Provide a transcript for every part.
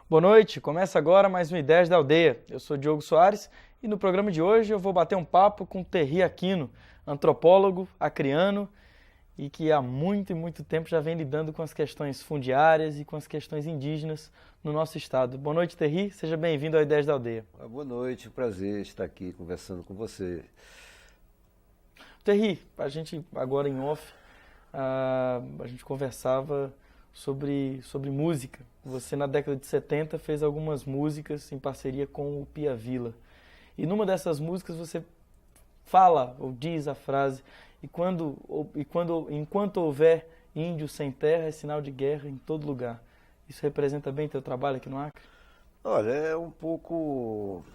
Boa noite, começa agora mais um Ideias da Aldeia. Eu sou Diogo Soares e no programa de hoje eu vou bater um papo com Terry Aquino, antropólogo, acriano e que há muito e muito tempo já vem lidando com as questões fundiárias e com as questões indígenas no nosso estado. Boa noite, Terry, seja bem-vindo ao Ideias da Aldeia. Boa noite, prazer estar aqui conversando com você. Terry, a gente agora em off, a gente conversava sobre música. Você na década de 70 fez algumas músicas em parceria com o Pia Vila. E numa dessas músicas você fala ou diz a frase enquanto houver índio sem terra é sinal de guerra em todo lugar. Isso representa bem teu trabalho aqui no Acre? Olha, é um pouco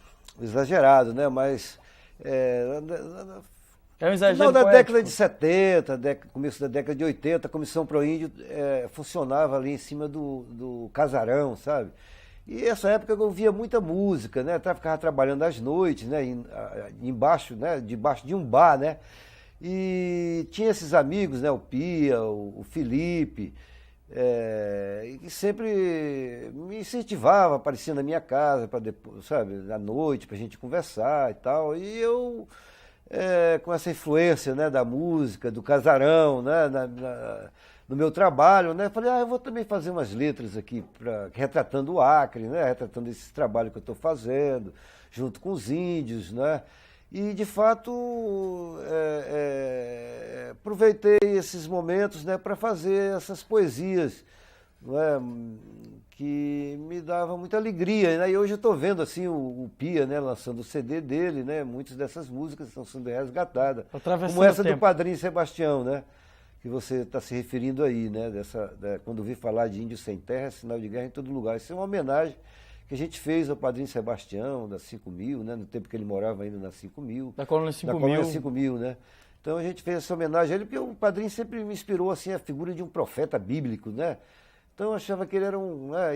exagerado, né? Mas é um exagero final da poético. década de 70, começo da década de 80, a Comissão Pro Índio funcionava ali em cima do casarão, sabe? E essa época eu ouvia muita música, né? Eu ficava trabalhando às noites, né? Embaixo, né? Debaixo de um bar, né? E tinha esses amigos, né? O Pia, o Felipe, e sempre me incentivava, aparecia na minha casa para depois, sabe? À noite para a gente conversar e tal. E eu com essa influência, né, da música, do casarão, né, no meu trabalho, né, falei, eu vou também fazer umas letras aqui retratando o Acre, né, retratando esse trabalho que eu estou fazendo, junto com os índios, né, e de fato aproveitei esses momentos, né, para fazer essas poesias, não é, que me dava muita alegria, né? E hoje eu estou vendo assim o Pia, né, lançando o CD dele, né? Muitas dessas músicas estão sendo resgatadas, como essa do Padrinho Sebastião, né? Que você está se referindo aí, né? Quando eu vi falar de índio sem terra, é sinal de guerra em todo lugar. Isso é uma homenagem que a gente fez ao Padrinho Sebastião, da 5000, né? No tempo que ele morava ainda na 5000. Da Colônia 5000. Da Colônia 5000, né? Então a gente fez essa homenagem a ele, porque o Padrinho sempre me inspirou assim a figura de um profeta bíblico, né? Então eu achava que ele era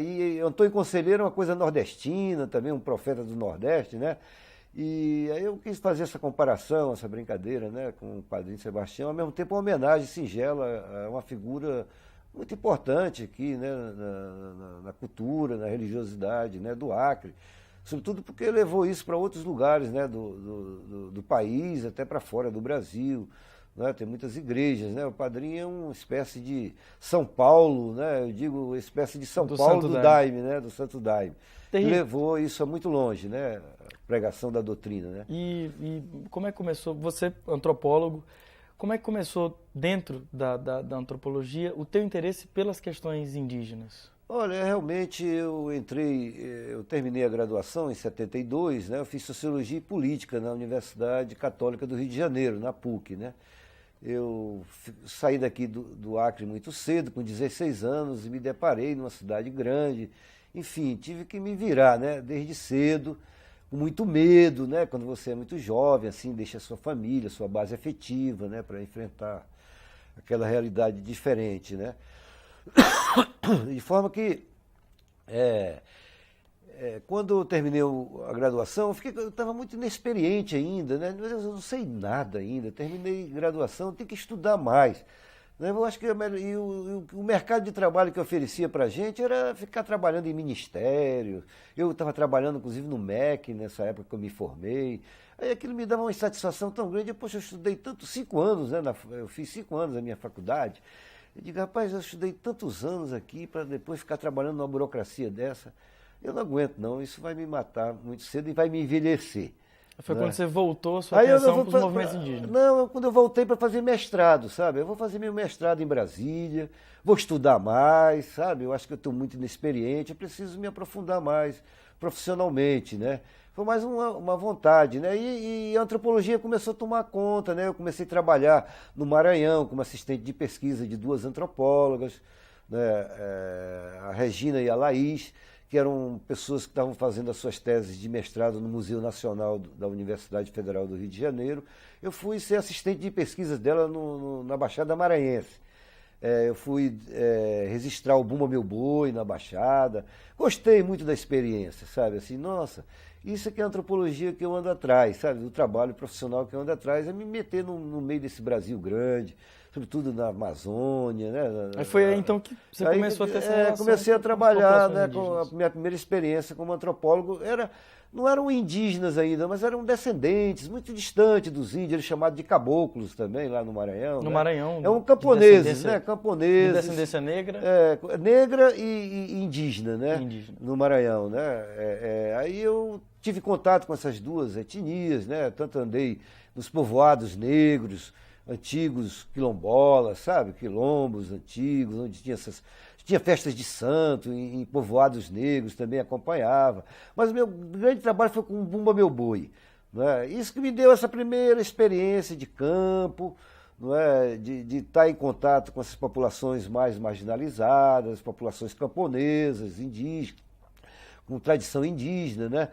e Antônio Conselheiro é uma coisa nordestina também, um profeta do Nordeste, né? E aí eu quis fazer essa comparação, essa brincadeira, né, com o Padrinho Sebastião, ao mesmo tempo uma homenagem singela a uma figura muito importante aqui, né, na cultura, na religiosidade, né, do Acre. Sobretudo porque levou isso para outros lugares, né, do país, até para fora do Brasil. Né, tem muitas igrejas, né? O Padrinho é uma espécie de São Paulo, né? Eu digo espécie de São Paulo do Daime, né? Do Santo Daime. E levou isso a muito longe, né? A pregação da doutrina, né? E como é que começou, você antropólogo, como é que começou dentro da antropologia o teu interesse pelas questões indígenas? Olha, realmente eu terminei a graduação em 72, né? Eu fiz Sociologia e Política na Universidade Católica do Rio de Janeiro, na PUC, né? Eu saí daqui do Acre muito cedo, com 16 anos, e me deparei numa cidade grande. Enfim, tive que me virar, né? Desde cedo, com muito medo, né? Quando você é muito jovem, assim, deixa a sua família, a sua base afetiva, né? Para enfrentar aquela realidade diferente, né? De forma que, quando eu terminei a graduação, eu estava muito inexperiente ainda, né? Eu não sei nada ainda, terminei a graduação, tenho que estudar mais. Né? Eu acho que o mercado de trabalho que oferecia para a gente era ficar trabalhando em ministério. Eu estava trabalhando, inclusive, no MEC, nessa época que eu me formei. Aí aquilo me dava uma insatisfação tão grande. Poxa, eu estudei tanto, 5 anos, né? Eu fiz 5 anos na minha faculdade. Eu digo, rapaz, eu estudei tantos anos aqui para depois ficar trabalhando numa burocracia dessa. Eu não aguento, não. Isso vai me matar muito cedo e vai me envelhecer. Foi quando você voltou a sua atenção para os movimentos indígenas? Não, quando eu voltei para fazer mestrado, sabe? Eu vou fazer meu mestrado em Brasília, vou estudar mais, sabe? Eu acho que eu estou muito inexperiente, eu preciso me aprofundar mais profissionalmente, né? Foi mais uma vontade, né? E a antropologia começou a tomar conta, né? Eu comecei a trabalhar no Maranhão como assistente de pesquisa de 2 antropólogas, né? A Regina e a Laís, que eram pessoas que estavam fazendo as suas teses de mestrado no Museu Nacional da Universidade Federal do Rio de Janeiro. Eu fui ser assistente de pesquisa dela na Baixada Maranhense. Eu fui registrar o Bumba Meu Boi na Baixada. Gostei muito da experiência, sabe? Assim, nossa, isso aqui é a antropologia que eu ando atrás, sabe? Do trabalho profissional que eu ando atrás, é me meter no meio desse Brasil grande, sobretudo na Amazônia, né? Aí foi aí então que você começou a ter essa relação. Comecei a trabalhar, né, com indígenas. a minha primeira experiência como antropólogo. Não eram indígenas ainda, mas eram descendentes, muito distantes dos índios, eles chamados de caboclos também, lá no Maranhão. No né? Maranhão. É um camponeses, de né? Camponeses. De descendência negra. Negra e indígena, né? Indígena. No Maranhão, né? Aí eu tive contato com essas duas etnias, né? Tanto andei nos povoados negros, antigos quilombolas, sabe? Quilombos antigos, onde tinha festas de santo, em povoados negros também acompanhava. Mas o meu grande trabalho foi com o Bumba Meu Boi. Não é? Isso que me deu essa primeira experiência de campo, não é? De estar em contato com essas populações mais marginalizadas, populações camponesas, indígenas, com tradição indígena, né?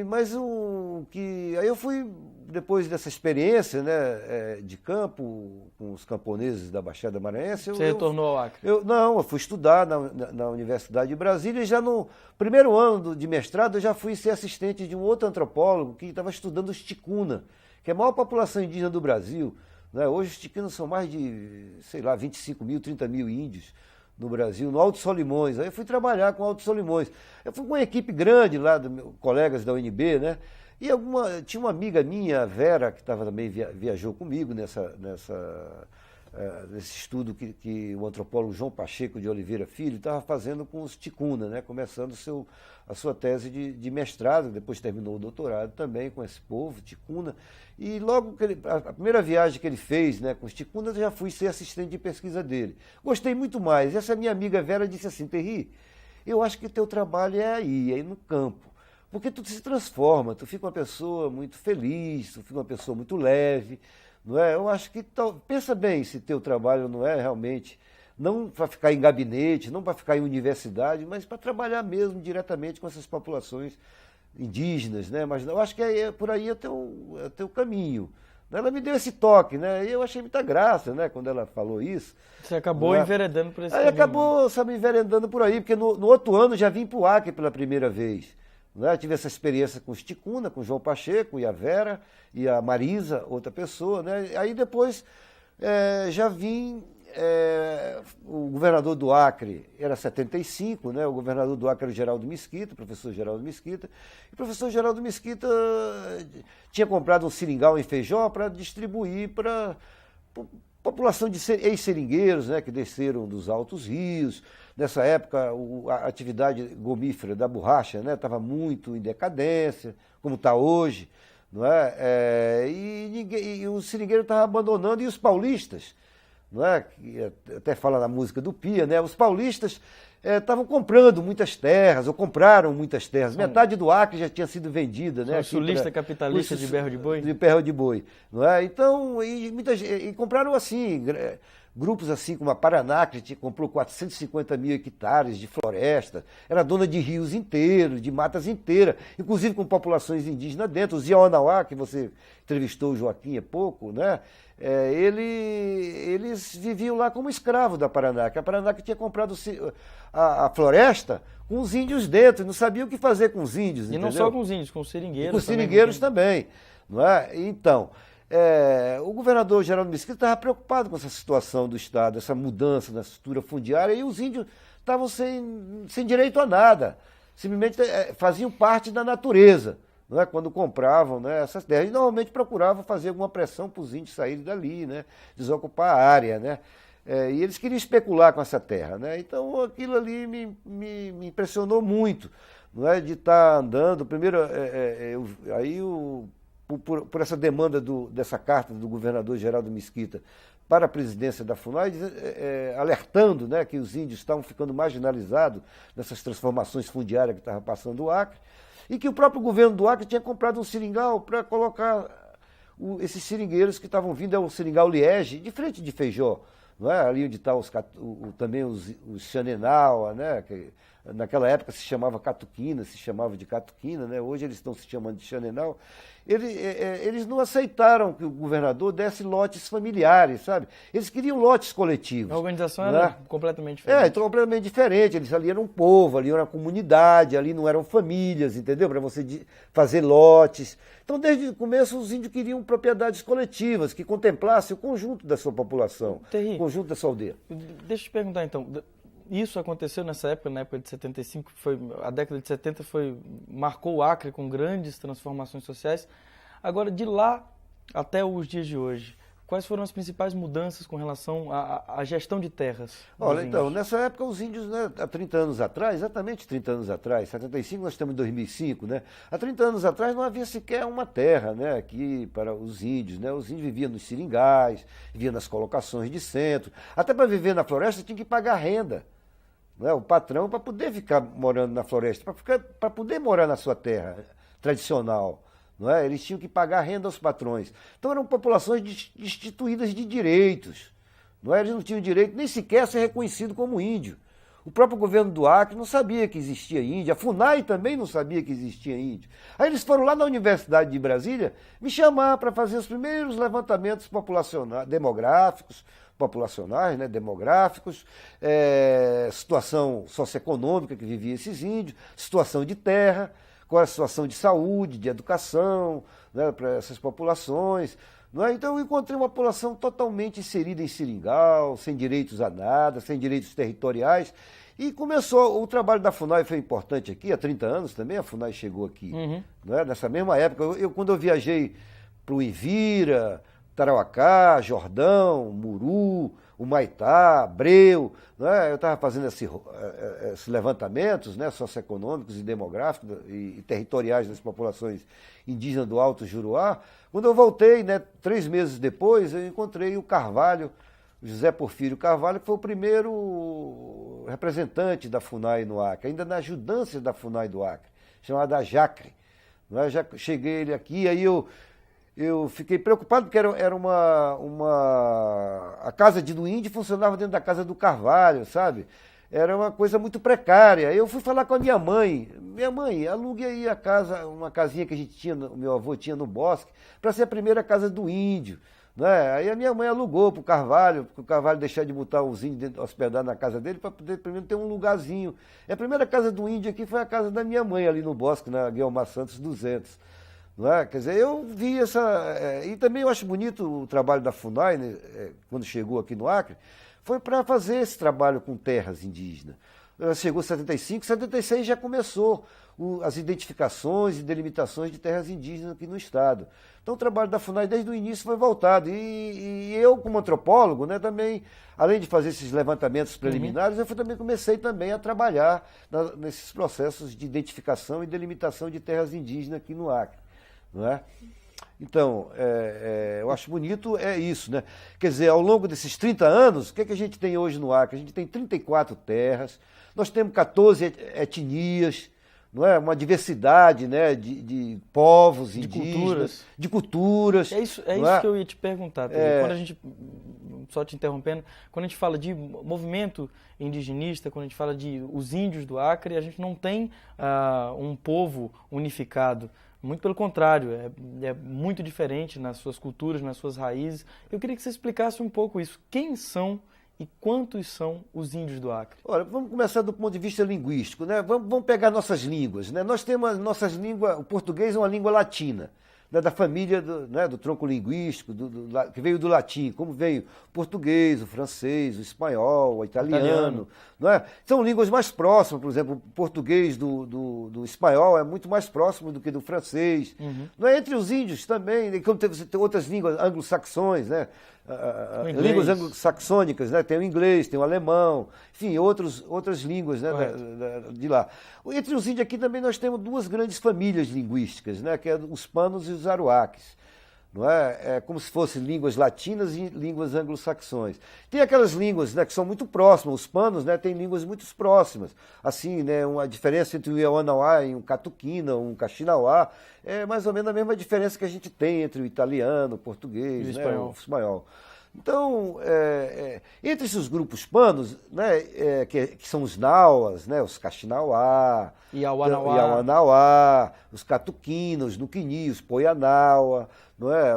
Mas aí eu fui, depois dessa experiência, né, de campo, com os camponeses da Baixada Maranhense... Você retornou ao Acre? Eu fui estudar na Universidade de Brasília e já no primeiro ano de mestrado eu já fui ser assistente de um outro antropólogo que estava estudando os ticuna, que é a maior população indígena do Brasil. Né? Hoje os ticunas são mais de, 25 mil, 30 mil índios no Brasil, no Alto Solimões. Aí eu fui trabalhar com o Alto Solimões. Eu fui com uma equipe grande lá, colegas da UNB, né? E tinha uma amiga minha, a Vera, que também viajou comigo nesse estudo que o antropólogo João Pacheco de Oliveira Filho estava fazendo com os ticuna, né? Começando a sua tese de mestrado, depois terminou o doutorado também com esse povo, ticuna. E logo a primeira viagem que ele fez, né, com os ticunas, eu já fui ser assistente de pesquisa dele. Gostei muito mais. Essa minha amiga Vera disse assim: Terry, eu acho que o teu trabalho é aí no campo. Porque tu se transforma, tu fica uma pessoa muito feliz, tu fica uma pessoa muito leve. Não é? Eu acho que pensa bem se teu trabalho não é realmente, não para ficar em gabinete, não para ficar em universidade, mas para trabalhar mesmo diretamente com essas populações indígenas, né? Mas eu acho que por aí é o teu caminho. Ela me deu esse toque, né? E eu achei muita graça, né? Quando ela falou isso. Você acabou enveredando por esse caminho. Aí acabou, sabe, enveredando por aí, porque no outro ano já vim para o Acre pela primeira vez. Né? Tive essa experiência com os ticuna, com o João Pacheco e a Vera e a Marisa, outra pessoa. Né? Aí depois já vim, o governador do Acre era 75, né? O governador do Acre era o Geraldo Mesquita, o professor Geraldo Mesquita. E o professor Geraldo Mesquita tinha comprado um seringal em Feijó para distribuir para população de ex-seringueiros, né? Que desceram dos altos rios. Nessa época, a atividade gomífera da borracha estava muito em decadência, como está hoje. Não é? E o seringueiro estava abandonando, e os paulistas, não é? Até fala na música do Pia, né? Os paulistas estavam comprando muitas terras, ou compraram muitas terras. Metade do Acre já tinha sido vendida. Né? Sulista capitalista de berro de boi? De berro de boi. Não é? Então, e compraram assim... Grupos assim como a Paraná, que comprou 450 mil hectares de floresta, era dona de rios inteiros, de matas inteiras, inclusive com populações indígenas dentro. Os Yawanawá, que você entrevistou o Joaquim há pouco, né? Eles viviam lá como escravos da Paraná, que a Paraná que tinha comprado a floresta com os índios dentro, não sabia o que fazer com os índios. E entendeu? não só com os índios, com os seringueiros. E com os seringueiros também. Não é? Então... o governador Geraldo Mesquita estava preocupado com essa situação do Estado, essa mudança na estrutura fundiária, e os índios estavam sem direito a nada, simplesmente faziam parte da natureza, não é? Quando compravam, né, essas terras. E normalmente procuravam fazer alguma pressão para os índios saírem dali, né, desocupar a área. Né, e eles queriam especular com essa terra. Né, então aquilo ali me impressionou muito, não é, de estar andando. Primeiro, por essa demanda dessa carta do governador Geraldo Mesquita para a presidência da FUNAI, alertando, né, que os índios estavam ficando marginalizados nessas transformações fundiárias que estavam passando o Acre, e que o próprio governo do Acre tinha comprado um seringal para colocar esses seringueiros que estavam vindo, o seringal Liege, de frente de Feijó, não é? Ali onde está também os Xanenauá, né, naquela época se chamava catuquina, se chamava de catuquina, né? Hoje eles estão se chamando de xanenal. Eles não aceitaram que o governador desse lotes familiares, sabe? Eles queriam lotes coletivos. A organização né? era completamente diferente. Então, completamente diferente. Eles ali eram um povo, ali era uma comunidade, ali não eram famílias, entendeu? Para você fazer lotes. Então, desde o começo, os índios queriam propriedades coletivas, que contemplassem o conjunto da sua população, o conjunto da sua aldeia. Deixa eu te perguntar, então, isso aconteceu nessa época, na época de 75, a década de 70 marcou o Acre com grandes transformações sociais. Agora, de lá até os dias de hoje, quais foram as principais mudanças com relação à gestão de terras? Olha, então, nessa época os índios, né, há 30 anos atrás, exatamente 30 anos atrás, 75 nós estamos em 2005, né? Há 30 anos atrás não havia sequer uma terra, né, aqui para os índios, né? Os índios viviam nos seringais, viviam nas colocações de centro. Até para viver na floresta tinha que pagar renda. Né? O patrão, para poder ficar morando na floresta, para poder morar na sua terra tradicional. Não é? Eles tinham que pagar renda aos patrões. Então eram populações destituídas de direitos. Não é? Eles não tinham direito nem sequer a ser reconhecido como índio. O próprio governo do Acre não sabia que existia índio, a FUNAI também não sabia que existia índio. Aí eles foram lá na Universidade de Brasília me chamar para fazer os primeiros levantamentos populacionais, né, demográficos, situação socioeconômica que vivia esses índios, situação de terra, qual é a situação de saúde, de educação, né, para essas populações. Não é? Então eu encontrei uma população totalmente inserida em seringal, sem direitos a nada, sem direitos territoriais. E começou, o trabalho da FUNAI foi importante aqui, há 30 anos também a FUNAI chegou aqui. Não é? Nessa mesma época, quando eu viajei para o Ivira, Tarauacá, Jordão, Muru, Humaitá, Breu, né? Eu estava fazendo esses levantamentos, né, socioeconômicos e demográficos e territoriais das populações indígenas do Alto Juruá. Quando eu voltei, né, 3 meses depois, eu encontrei o Carvalho, José Porfírio Carvalho, que foi o primeiro representante da FUNAI no Acre, ainda na ajudância da FUNAI do Acre, chamada Jacre. Não é? Já cheguei ele aqui, aí eu fiquei preocupado porque a casa do índio funcionava dentro da casa do Carvalho, sabe? Era uma coisa muito precária. Eu fui falar com a minha mãe. Minha mãe, alugue aí a casa, uma casinha que a gente tinha, meu avô tinha no bosque, para ser a primeira casa do índio. Né? Aí a minha mãe alugou para o Carvalho deixar de botar os índios hospedar na casa dele, para poder primeiro ter um lugarzinho. E a primeira casa do índio aqui foi a casa da minha mãe, ali no bosque, na Guilmar Santos 200. Não é? Quer dizer, eu vi e também eu acho bonito o trabalho da FUNAI, né, quando chegou aqui no Acre, foi para fazer esse trabalho com terras indígenas. Ela chegou em 75, 76 já começou as identificações e delimitações de terras indígenas aqui no estado. Então o trabalho da FUNAI desde o início foi voltado. E eu, como antropólogo, né, também, além de fazer esses levantamentos preliminares, eu também comecei também a trabalhar nesses processos de identificação e delimitação de terras indígenas aqui no Acre. Não é? Então, eu acho bonito isso, né? Quer dizer, ao longo desses 30 anos, o que a gente tem hoje no Acre? A gente tem 34 terras, nós temos 14 etnias, não é? Uma diversidade, né, de povos indígenas, de culturas. É isso que eu ia te perguntar. Quando a gente, só te interrompendo, quando a gente fala de movimento indigenista, quando a gente fala de os índios do Acre, a gente não tem um povo unificado. Muito pelo contrário, é muito diferente nas suas culturas, nas suas raízes. Eu queria que você explicasse um pouco isso. Quem são e quantos são os índios do Acre? Olha, vamos começar do ponto de vista linguístico, né? Vamos pegar nossas línguas, né? Nós temos nossas línguas, o português é uma língua latina, né, da família do tronco linguístico, que veio do latim, como veio o português, o francês, o espanhol, o italiano. Não é? São línguas mais próximas, por exemplo, o português do espanhol é muito mais próximo do que do francês. Não é? Entre os índios também, como tem outras línguas anglo-saxões, né? Línguas anglo-saxônicas, né? Tem o inglês, tem o alemão, enfim, outras línguas, né, de lá. Entre os índios aqui também nós temos 2 grandes famílias linguísticas, né, que é os panos e os aruaques. Não é? É como se fossem línguas latinas e línguas anglo-saxões. Tem aquelas línguas, né, que são muito próximas, os panos, né, têm línguas muito próximas. Assim, né, uma diferença entre um Ioanauá e um Catuquina, um Caxinauá, é mais ou menos a mesma diferença que a gente tem entre o italiano, o português, e o espanhol. Então, entre esses grupos panos, né, que são os Nauas, né, os Caxinauá, Iauanauá, os Catuquina, os Nuquini, os Poianaua, não é?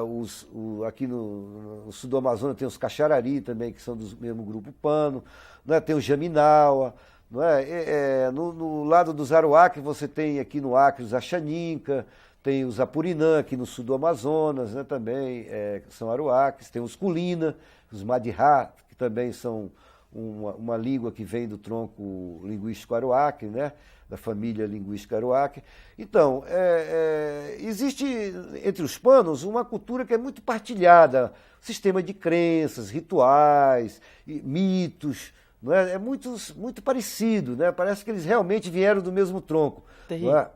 Aqui no sul do Amazonas tem os Caxarari também, que são do mesmo grupo pano, não é? Tem o Jaminaua, não é? No lado dos Aruac você tem aqui no Acre os Axaninca, tem os Apurinã, aqui no sul do Amazonas, né, também, que são aruaques. Tem os Culina, os Madihá, que também são uma língua que vem do tronco linguístico aruaque, né, da família linguística aruaque. Então, existe entre os panos uma cultura que é muito partilhada, sistema de crenças, rituais, mitos, não é muito parecido, né? Parece que eles realmente vieram do mesmo tronco. Não é?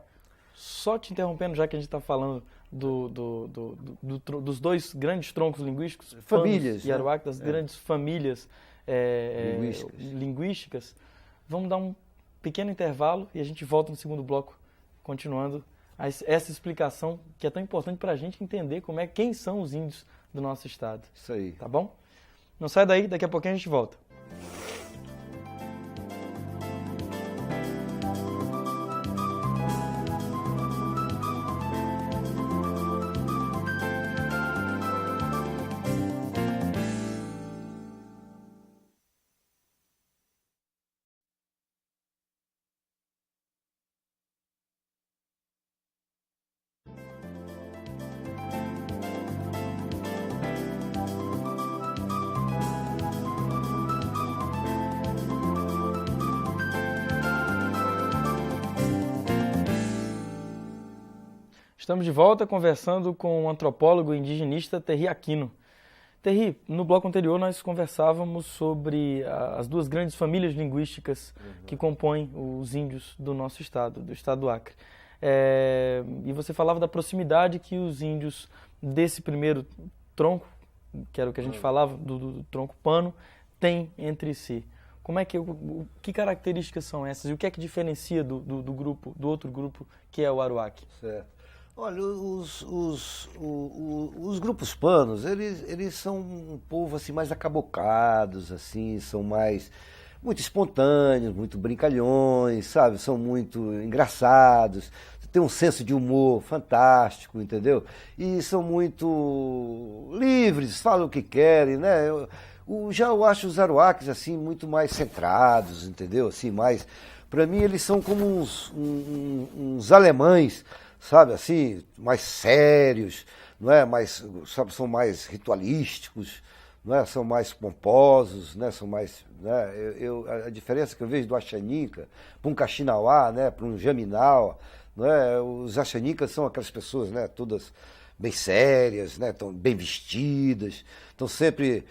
Só te interrompendo, já que a gente está falando dos dois grandes troncos linguísticos, famílias, e Aruac, das grandes famílias linguísticas, vamos dar um pequeno intervalo e a gente volta no segundo bloco, continuando essa explicação que é tão importante para a gente entender quem são os índios do nosso estado. Isso aí. Tá bom? Não sai daí, daqui a pouquinho a gente volta. Estamos de volta conversando com o antropólogo indigenista Terry Aquino. Terry, no bloco anterior nós conversávamos sobre as duas grandes famílias linguísticas que compõem os índios do nosso estado, do estado do Acre. E você falava da proximidade que os índios desse primeiro tronco, que era o que a gente falava, do tronco pano, têm entre si. Que características são essas e o que é que diferencia do outro grupo que é o Aruac? Certo. Olha, os grupos panos, eles são um povo assim, mais acabocados, assim, são muito espontâneos, muito brincalhões, sabe? São muito engraçados, tem um senso de humor fantástico, entendeu? E são muito livres, falam o que querem, né? Já eu acho os aruaques assim, muito mais centrados, entendeu? Assim, para mim eles são como uns alemães, sabe, assim, mais sérios, não é? Sabe, são mais ritualísticos, não é? São mais pomposos, né? São mais, né? A diferença que eu vejo do Axaninca para um Caxinauá, né? Para um Jaminaua, não é? Os Axanicas são aquelas pessoas, né? Todas bem sérias, né? Estão bem vestidas, estão sempre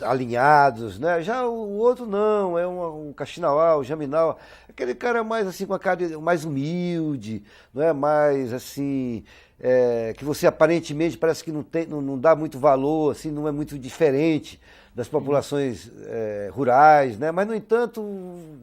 alinhados, né? Já o outro não, é um Caxinauá, o Jaminaua, aquele cara mais assim, com a cara mais humilde, não é? Mais assim, que você aparentemente parece que não dá muito valor, assim, não é muito diferente das populações rurais, né? Mas, no entanto,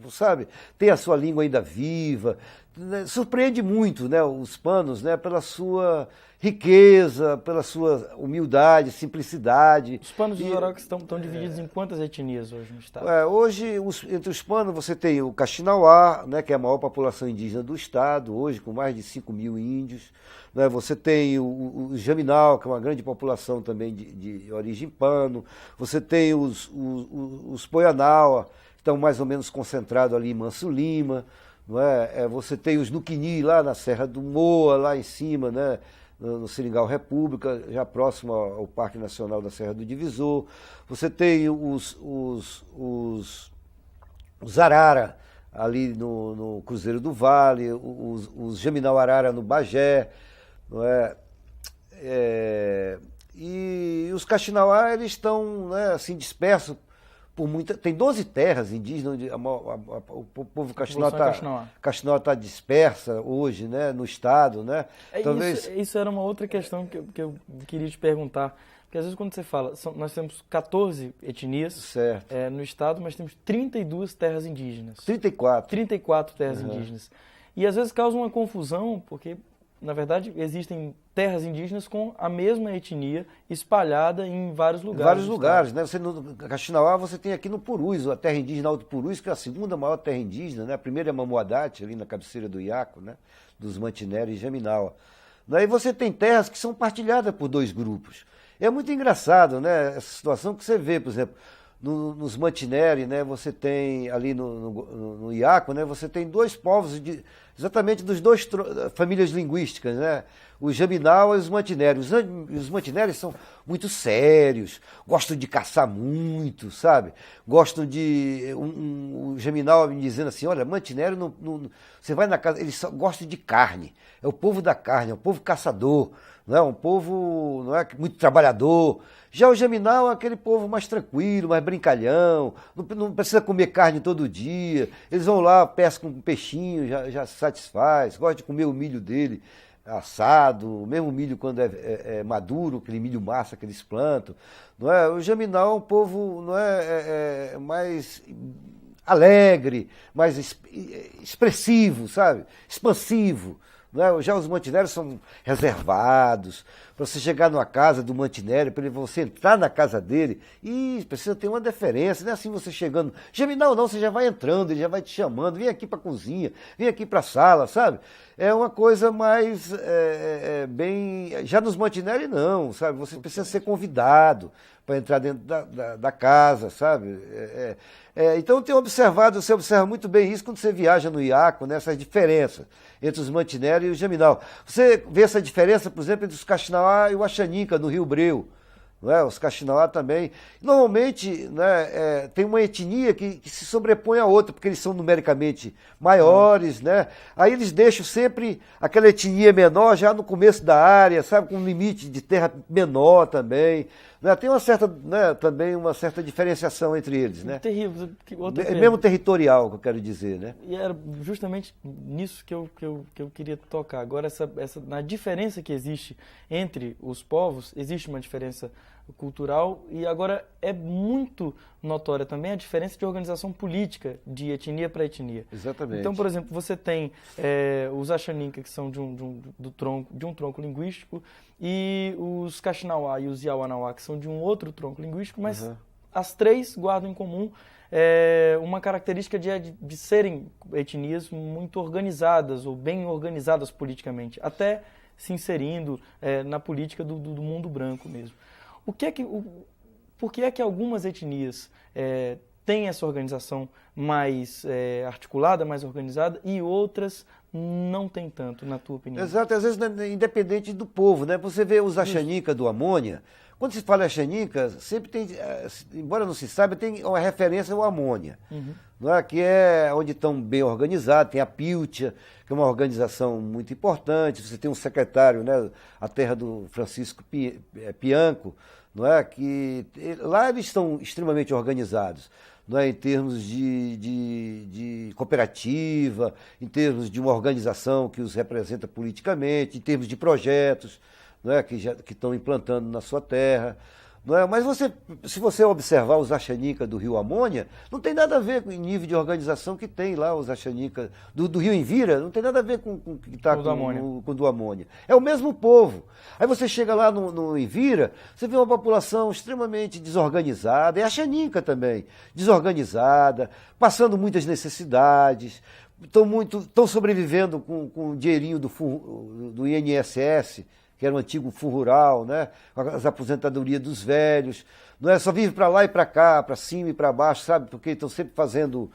sabe, tem a sua língua ainda viva, né? Surpreende muito, né, os panos, né, pela sua riqueza, pela sua humildade, simplicidade. Os panos e os aruacos estão divididos em quantas etnias hoje no estado? Hoje, entre os panos, você tem o Caxinauá, né, que é a maior população indígena do estado, hoje com mais de 5 mil índios. Né, você tem o Jaminau, que é uma grande população também de origem pano. Você tem os Poianaua, que estão mais ou menos concentrados ali em Manso Lima. Não é? Você tem os Nuquini lá na Serra do Moa, lá em cima, né? No Seringal República, já próximo ao Parque Nacional da Serra do Divisor. Você tem os Arara, ali no Cruzeiro do Vale, os Jaminau Arara no Bagé, não é? E os Caxinauá, eles estão, né, assim, dispersos por tem 12 terras indígenas onde o povo Caxinauá está dispersa hoje, né, no estado, né? Talvez... Isso era uma outra questão que eu queria te perguntar. Porque às vezes quando você fala, nós temos 14 etnias no estado, mas temos 32 terras indígenas. 34 terras indígenas. E às vezes causa uma confusão, porque na verdade, existem terras indígenas com a mesma etnia espalhada em vários lugares. Em vários lugares, né? Você, no Kaxinauá, você tem aqui no Purus, a terra indígena Alto Purus, que é a segunda maior terra indígena, né? A primeira é Mamuadate, ali na cabeceira do Iaco, né? Dos Mantinério e Geminawa. Daí você tem terras que são partilhadas por dois grupos. É muito engraçado, né? Essa situação que você vê, por exemplo, nos Mantinério, né? Você tem ali no Iaco, né? Você tem dois povos exatamente dos dois famílias linguísticas, né? Os Geminawa e os Mantinério. Os Mantinério são muito sérios, gostam de caçar muito, sabe? Gostam de... o Geminawa me dizendo assim, olha, Mantinério, você vai na casa, eles só gostam de carne. É o povo da carne, é o povo caçador, não é? Um povo, não é, muito trabalhador. Já o Geminawa é aquele povo mais tranquilo, mais brincalhão, não precisa comer carne todo dia. Eles vão lá, pescam um peixinho, já se satisfaz, gosta de comer o milho dele assado, mesmo milho quando é maduro, aquele milho massa que eles plantam. Não é? O Geminawa é um povo, não é, mais alegre, mais expressivo, sabe? Expansivo. Não é? Já os Mantinérios são reservados. Para você chegar numa casa do Mantinério, para você entrar na casa dele, e precisa ter uma deferência, não é assim você chegando. Geminal não, você já vai entrando, ele já vai te chamando, vem aqui para a cozinha, vem aqui para a sala, sabe? É uma coisa mais bem... Já nos Mantinério não, sabe? Você precisa ser convidado para entrar dentro da casa, sabe? Então você observa muito bem isso quando você viaja no Iaco, né, essas diferenças entre os Mantinério e o Geminal. Você vê essa diferença, por exemplo, entre os Kaxinawá e o Axaninca, no Rio Breu. Não é? Os Kaxinawá também. Normalmente, né, tem uma etnia que se sobrepõe à outra, porque eles são numericamente maiores, né? Aí eles deixam sempre aquela etnia menor já no começo da área, sabe, com um limite de terra menor também. Né? Tem uma certa, né, também uma certa diferenciação entre eles, né? Terrível. Mesmo territorial, que eu quero dizer, né? E era justamente nisso que eu queria tocar. Agora, na diferença que existe entre os povos, existe uma diferença cultural e agora é muito notória também a diferença de organização política de etnia para etnia. Exatamente. Então, por exemplo, você tem os Axaninca, que são de um tronco linguístico, e os Kaxinawá e os Yawanawá, que são de um outro tronco linguístico, mas as três guardam em comum uma característica de serem etnias muito organizadas ou bem organizadas politicamente, até se inserindo na política do mundo branco mesmo. Por que é que algumas etnias têm essa organização mais articulada, mais organizada, e outras não tem tanto, na tua opinião? Exato, às vezes independente do povo, né? Você vê os Axaninca do Amônia, quando se fala Axaninca, sempre tem, embora não se saiba, tem uma referência ao Amônia, não é? Que é onde estão bem organizados, tem a Piltia, que é uma organização muito importante, você tem um secretário, né? A terra do Francisco Pianco, não é? Que lá eles estão extremamente organizados. Não é, em termos de cooperativa, em termos de uma organização que os representa politicamente, em termos de projetos, não é, que estão implantando na sua terra. Não é? Mas se você observar os Axaninca do Rio Amônia, não tem nada a ver com o nível de organização que tem lá os Axaninca do Rio Envira, não tem nada a ver com o que está com o do Amônia. É o mesmo povo. Aí você chega lá no Envira, você vê uma população extremamente desorganizada, e Axaninca também, desorganizada, passando muitas necessidades, estão sobrevivendo com o dinheirinho do INSS, que era o antigo Fundo Rural, né? As aposentadorias dos velhos, não é? Só vive para lá e para cá, para cima e para baixo, sabe? Porque estão sempre fazendo,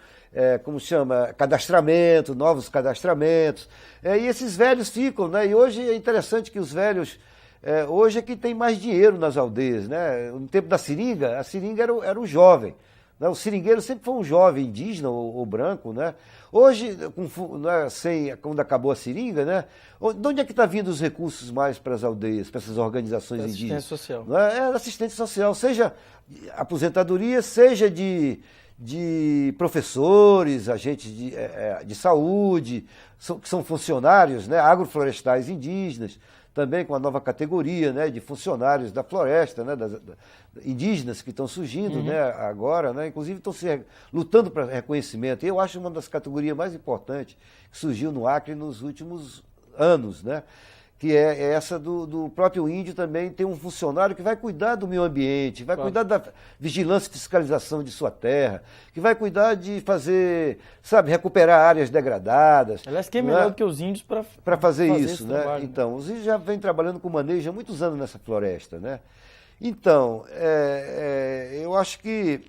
como chama, cadastramento, novos cadastramentos. E esses velhos ficam, né? E hoje é interessante que os velhos, hoje é que tem mais dinheiro nas aldeias, né? No tempo da seringa, a seringa era o jovem. O seringueiro sempre foi um jovem indígena ou branco, né? Hoje, quando acabou a seringa, né? De onde é que está vindo os recursos mais para as aldeias, para essas organizações indígenas? Assistência social. Não é? Assistência social, seja aposentadoria, seja de professores, agentes de saúde, que são funcionários, né? Agroflorestais indígenas, também com a nova categoria, né, de funcionários da floresta, né, indígenas que estão surgindo, né, agora, né, inclusive estão lutando para reconhecimento. E eu acho uma das categorias mais importantes que surgiu no Acre nos últimos anos, né? Que é essa do próprio índio também ter um funcionário que vai cuidar do meio ambiente, vai cuidar da vigilância e fiscalização de sua terra, que vai cuidar de fazer, sabe, recuperar áreas degradadas. Aliás, quem é melhor do que os índios para fazer isso, né? Trabalho. Então, os índios já vêm trabalhando com manejo há muitos anos nessa floresta, né? Então, eu acho que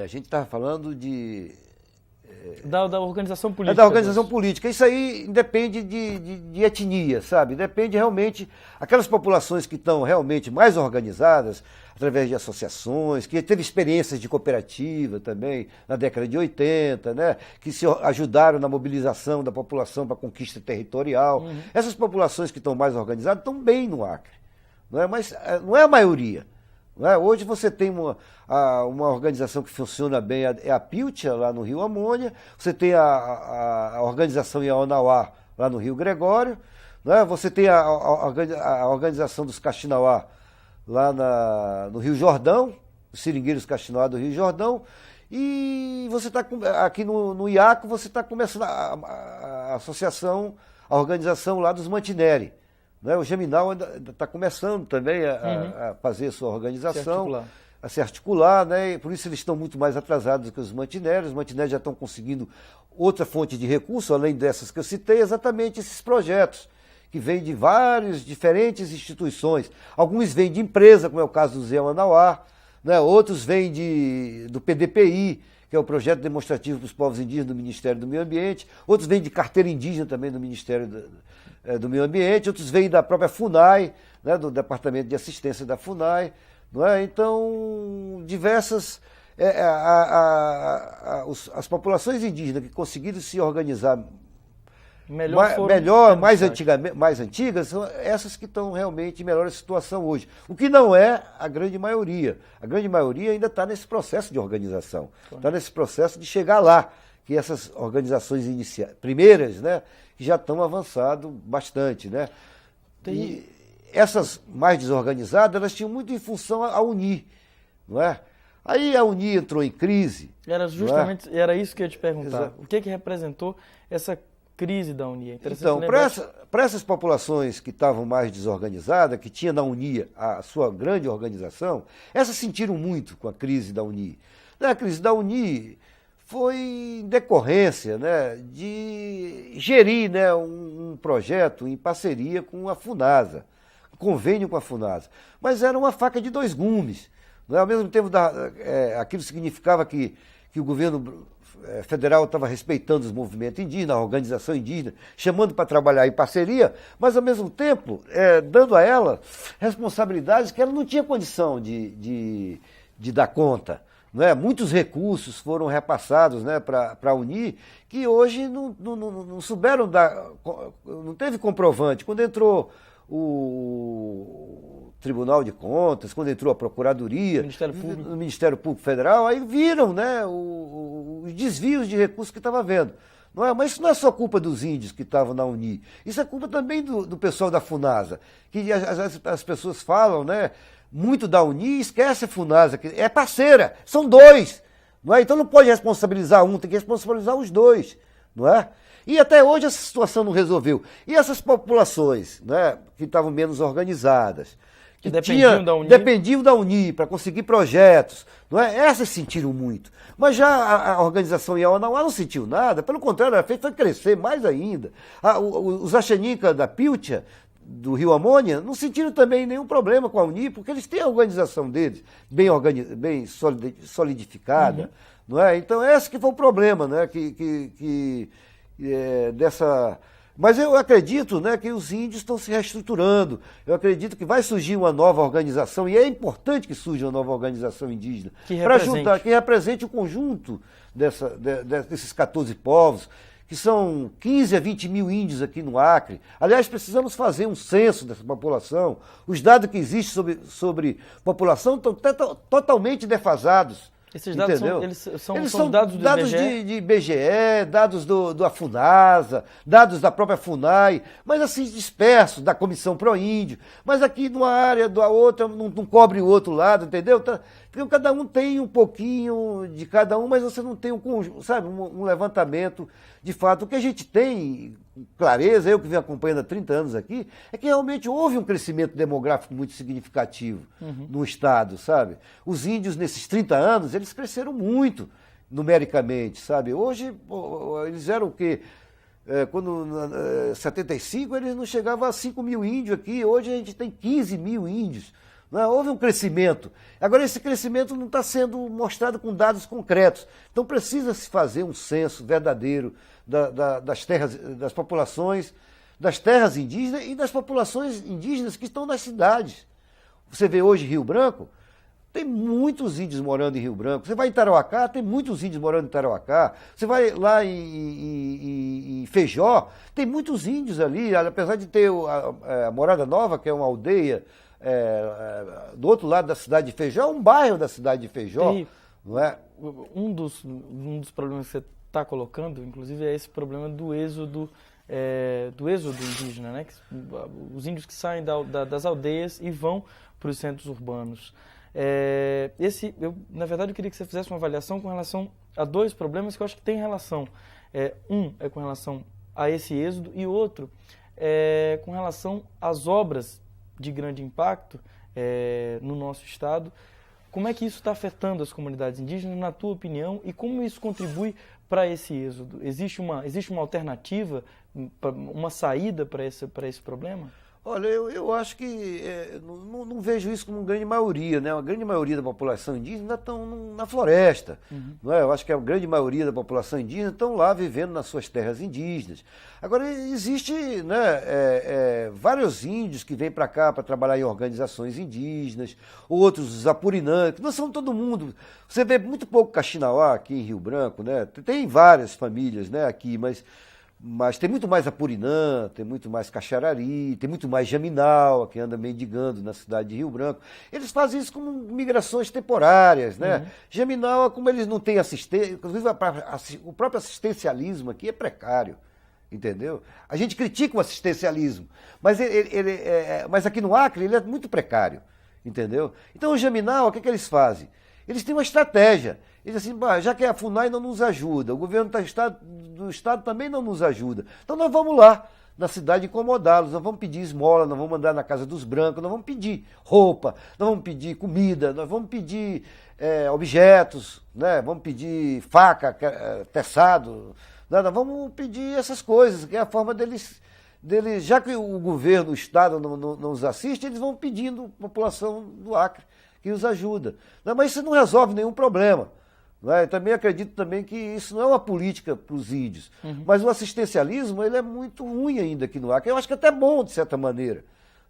a gente estava falando de... Da organização política. Da organização política. Isso aí depende de etnia, sabe? Depende realmente... Aquelas populações que estão realmente mais organizadas, através de associações, que teve experiências de cooperativa também, na década de 80, né? Que se ajudaram na mobilização da população para a conquista territorial. Uhum. Essas populações que estão mais organizadas estão bem no Acre. Não é? Mas não é a maioria. Não é? Hoje você tem uma organização que funciona bem, é a Piltia, lá no Rio Amônia, você tem a organização Iaonauá, lá no Rio Gregório, não é? Você tem a organização dos Caxinauá, lá no Rio Jordão, os seringueiros Caxinauá do Rio Jordão, e você está aqui no Iaco, você está começando a associação, a organização lá dos Mantineri. Né? O Geminal ainda está começando também a fazer sua organização, a se articular, né? E por isso eles estão muito mais atrasados que os Mantineri. Os Mantineri já estão conseguindo outra fonte de recurso, além dessas que eu citei, exatamente esses projetos, que vêm de várias diferentes instituições. Alguns vêm de empresa, como é o caso do Zé Manauá, né? Outros vêm do PDPI, que é o Projeto Demonstrativo para os Povos Indígenas do Ministério do Meio Ambiente. Outros vêm de carteira indígena também do Ministério do Meio Ambiente. Outros vêm da própria FUNAI, né? Do Departamento de Assistência da FUNAI. Não é? Então, diversas... as populações indígenas que conseguiram se organizar mais antigas, são essas que estão realmente em melhor situação hoje. O que não é a grande maioria. A grande maioria ainda está nesse processo de organização. Está nesse processo de chegar lá, que essas organizações primeiras, né, que já estão avançado bastante. Né? E essas mais desorganizadas, elas tinham muito em função a UNI, não é? Aí a UNI entrou em crise. Era isso que eu ia te perguntar. Exato. O que representou essa crise da UNI? Então, para essas populações que estavam mais desorganizadas, que tinha na UNI a sua grande organização, essas sentiram muito com a crise da UNI. A crise da UNI foi decorrência, né, de gerir, né, um projeto em parceria com a FUNASA, convênio com a FUNASA. Mas era uma faca de dois gumes. Não é? Ao mesmo tempo, aquilo significava que o governo federal estava respeitando os movimentos indígenas, a organização indígena, chamando para trabalhar em parceria, mas ao mesmo tempo dando a ela responsabilidades que ela não tinha condição de dar conta. Não é? Muitos recursos foram repassados, né, para a UNI, que hoje não souberam dar, não teve comprovante. Quando entrou o Tribunal de Contas, quando entrou a Procuradoria, o Ministério Público Federal, aí viram, né, os desvios de recursos que estava havendo. Não é? Mas isso não é só culpa dos índios que estavam na UNI, isso é culpa também do pessoal da FUNASA, que as pessoas falam, né, muito da UNI, esquece a FUNASA, que é parceira, são dois. Não é? Então não pode responsabilizar um, tem que responsabilizar os dois. Não é? E até hoje essa situação não resolveu. E essas populações, né, que estavam menos organizadas, que dependiam da UNI para conseguir projetos, não é? Essas sentiram muito. Mas já a organização Iaonauá não sentiu nada, pelo contrário, ela foi crescer mais ainda. Os Axeninca da Piltia, do Rio Amônia, não sentiram também nenhum problema com a UNI, porque eles têm a organização deles bem solidificada. Não é? Então, esse que foi o problema, né? Dessa... Mas eu acredito, né, que os índios estão se reestruturando. Eu acredito que vai surgir uma nova organização, e é importante que surja uma nova organização indígena para juntar, que represente o conjunto desses 14 povos, que são 15 a 20 mil índios aqui no Acre. Aliás, precisamos fazer um censo dessa população. Os dados que existem sobre população estão totalmente defasados. Esses dados são dados do dados IBGE? de IBGE, dados da FUNASA, dados da própria FUNAI, mas assim dispersos, da Comissão Pro Índio. Mas aqui numa área, da outra, não cobre o outro lado, entendeu? Porque cada um tem um pouquinho de cada um, mas você não tem um levantamento de fato. O que a gente tem, clareza, eu que venho acompanhando há 30 anos aqui, é que realmente houve um crescimento demográfico muito significativo no Estado, sabe? Os índios, nesses 30 anos, eles cresceram muito numericamente, sabe? Hoje, eles eram o quê? Quando, em 75, eles não chegavam a 5 mil índios aqui, hoje a gente tem 15 mil índios. Não é? Houve um crescimento. Agora, esse crescimento não está sendo mostrado com dados concretos. Então, precisa-se fazer um censo verdadeiro das terras, das populações, das terras indígenas e das populações indígenas que estão nas cidades. Você vê hoje Rio Branco, tem muitos índios morando em Rio Branco. Você vai em Tarauacá, tem muitos índios morando em Tarauacá. Você vai lá em Feijó, tem muitos índios ali, apesar de ter a Morada Nova, que é uma aldeia do outro lado da cidade de Feijó, é um bairro da cidade de Feijó, não é? Um dos problemas que você está colocando, inclusive, é esse problema do êxodo indígena, né? Os índios que saem das aldeias e vão para os centros urbanos. Na verdade, eu queria que você fizesse uma avaliação com relação a dois problemas que eu acho que tem relação. Um é com relação a esse êxodo e outro é com relação às obras de grande impacto no nosso estado. Como é que isso está afetando as comunidades indígenas, na tua opinião, e como isso contribui para esse êxodo? Existe uma alternativa, uma saída para esse problema? Olha, eu acho que não vejo isso como uma grande maioria, né? A grande maioria da população indígena estão na floresta, não é? Eu acho que a grande maioria da população indígena estão lá vivendo nas suas terras indígenas. Agora, existe, né, vários índios que vêm para cá para trabalhar em organizações indígenas, outros os apurinãs, que não são todo mundo. Você vê muito pouco Kaxinauá aqui em Rio Branco, né? Tem várias famílias, né, aqui, mas tem muito mais Apurinã, tem muito mais Caxarari, tem muito mais Jaminal, que anda mendigando na cidade de Rio Branco. Eles fazem isso como migrações temporárias, né? Jaminal, como eles não têm assistência, inclusive o próprio assistencialismo aqui é precário, entendeu? A gente critica o assistencialismo, mas, mas aqui no Acre ele é muito precário, entendeu? Então o Jaminal, o que eles fazem? Eles têm uma estratégia. Eles dizem assim, já que a FUNAI não nos ajuda, o governo do Estado também não nos ajuda, então nós vamos lá na cidade incomodá-los, nós vamos pedir esmola, nós vamos andar na casa dos brancos, nós vamos pedir roupa, nós vamos pedir comida, nós vamos pedir objetos, né? Vamos pedir faca, teçado, nós vamos pedir essas coisas, que é a forma deles, já que o governo, o Estado não nos assiste, eles vão pedindo à população do Acre que os ajuda. Mas isso não resolve nenhum problema. Não é? Eu também acredito também que isso não é uma política para os índios. Mas o assistencialismo ele é muito ruim ainda aqui no Acre. Eu acho que até bom, de certa maneira.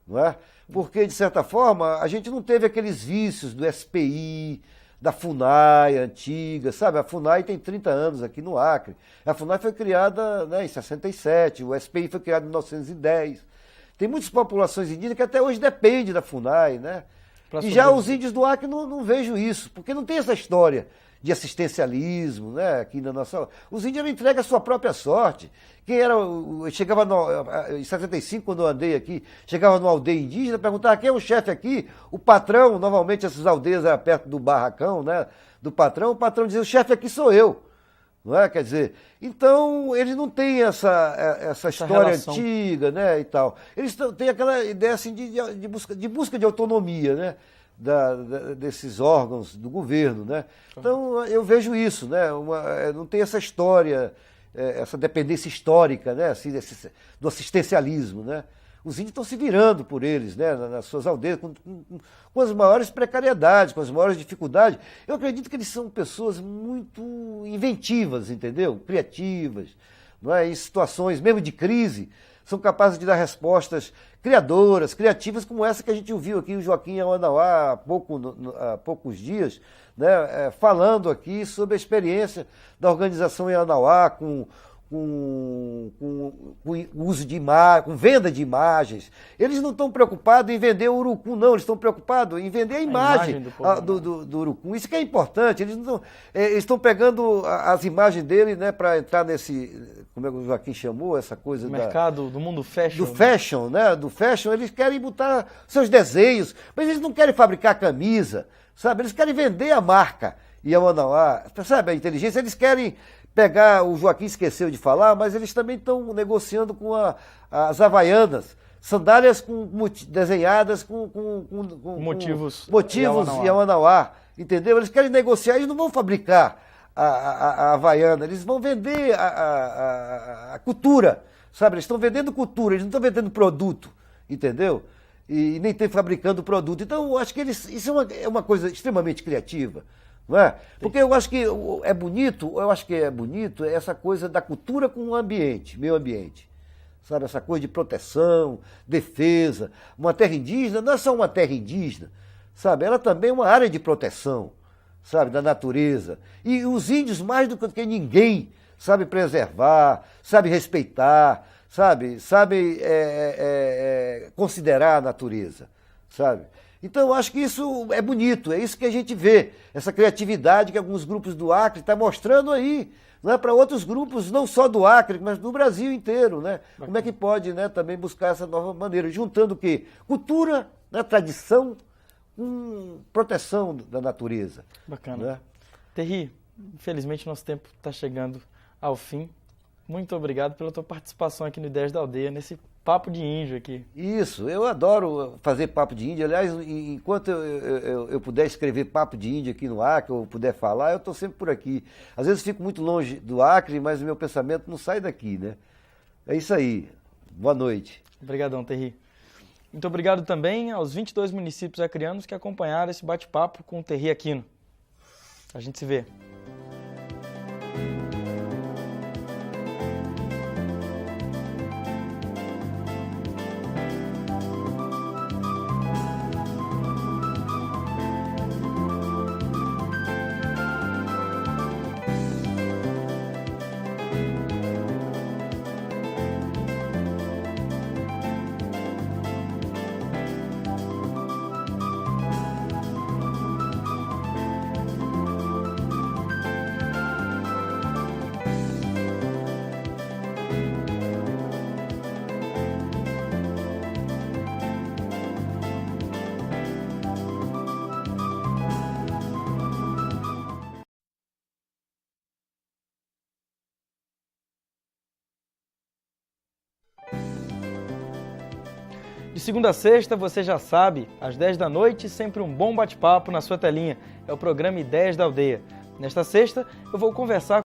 Não é? Porque, de certa forma, a gente não teve aqueles vícios do SPI, da FUNAI antiga, sabe? A FUNAI tem 30 anos aqui no Acre. A FUNAI foi criada, né, em 67, o SPI foi criado em 1910. Tem muitas populações indígenas que até hoje dependem da FUNAI, né? E já os índios do Acre não vejo isso, porque não tem essa história de assistencialismo, né, aqui na nossa... Os índios entregam a sua própria sorte. Chegava em 75, quando eu andei aqui, chegava numa aldeia indígena, perguntava quem é o chefe aqui, o patrão, normalmente essas aldeias eram perto do barracão, né, do patrão, o patrão dizia, o chefe aqui sou eu. Não é? Quer dizer, então eles não têm essa história antiga, né, e tal. Eles têm aquela ideia assim de busca de autonomia, né, desses órgãos do governo, né. Então eu vejo isso, né, não tem essa história, essa dependência histórica, né, assim, do assistencialismo, né. Os índios estão se virando por eles, né, nas suas aldeias, com as maiores precariedades, com as maiores dificuldades. Eu acredito que eles são pessoas muito inventivas, entendeu? Criativas, não é? Em situações mesmo de crise, são capazes de dar respostas criadoras, criativas, como essa que a gente ouviu aqui, o Joaquim Awanauá, há poucos dias, né, falando aqui sobre a experiência da organização em Awanauá, com uso de imagem, com venda de imagens. Eles não estão preocupados em vender o urucum, não, eles estão preocupados em vender a imagem do urucum. Isso que é importante. Eles estão pegando as imagens dele, né, para entrar nesse, como é que o Joaquim chamou, essa coisa mercado do mundo fashion. Do fashion, né? Do fashion, eles querem botar seus desenhos, mas eles não querem fabricar camisa, sabe? Eles querem vender a marca Yamanauá, sabe a inteligência? Eles querem pegar, o Joaquim esqueceu de falar, mas eles também estão negociando com as Havaianas, sandálias desenhadas com motivos Yamanauá, entendeu? Eles querem negociar, eles não vão fabricar a Havaiana, eles vão vender a cultura, sabe? Eles estão vendendo cultura, eles não estão vendendo produto, entendeu? E nem tem fabricando produto. Então, eu acho que isso é uma coisa extremamente criativa, não é? Porque eu acho que é bonito essa coisa da cultura com o ambiente, meio ambiente. Sabe, essa coisa de proteção, defesa. Uma terra indígena não é só uma terra indígena, sabe? Ela também é uma área de proteção, sabe, da natureza. E os índios, mais do que ninguém, sabe preservar, sabe respeitar, sabe considerar a natureza, sabe? Então, eu acho que isso é bonito, é isso que a gente vê, essa criatividade que alguns grupos do Acre estão mostrando aí, né, para outros grupos, não só do Acre, mas do Brasil inteiro, né? Bacana. Como é que pode, né, também buscar essa nova maneira, juntando o quê? Cultura, né, tradição, com proteção da natureza. Bacana. Né? Terry, infelizmente nosso tempo está chegando ao fim. Muito obrigado pela tua participação aqui no Ideias da Aldeia, nesse papo de índio aqui. Isso, eu adoro fazer papo de índio. Aliás, enquanto eu puder escrever papo de índio aqui no Acre, ou puder falar, eu estou sempre por aqui. Às vezes fico muito longe do Acre, mas o meu pensamento não sai daqui, né? É isso aí. Boa noite. Obrigadão, Terry. Muito obrigado também aos 22 municípios acreanos que acompanharam esse bate-papo com o Terry Aquino. A gente se vê. De segunda a sexta, você já sabe, às 10 da noite, sempre um bom bate-papo na sua telinha. É o programa Ideias da Aldeia. Nesta sexta, eu vou conversar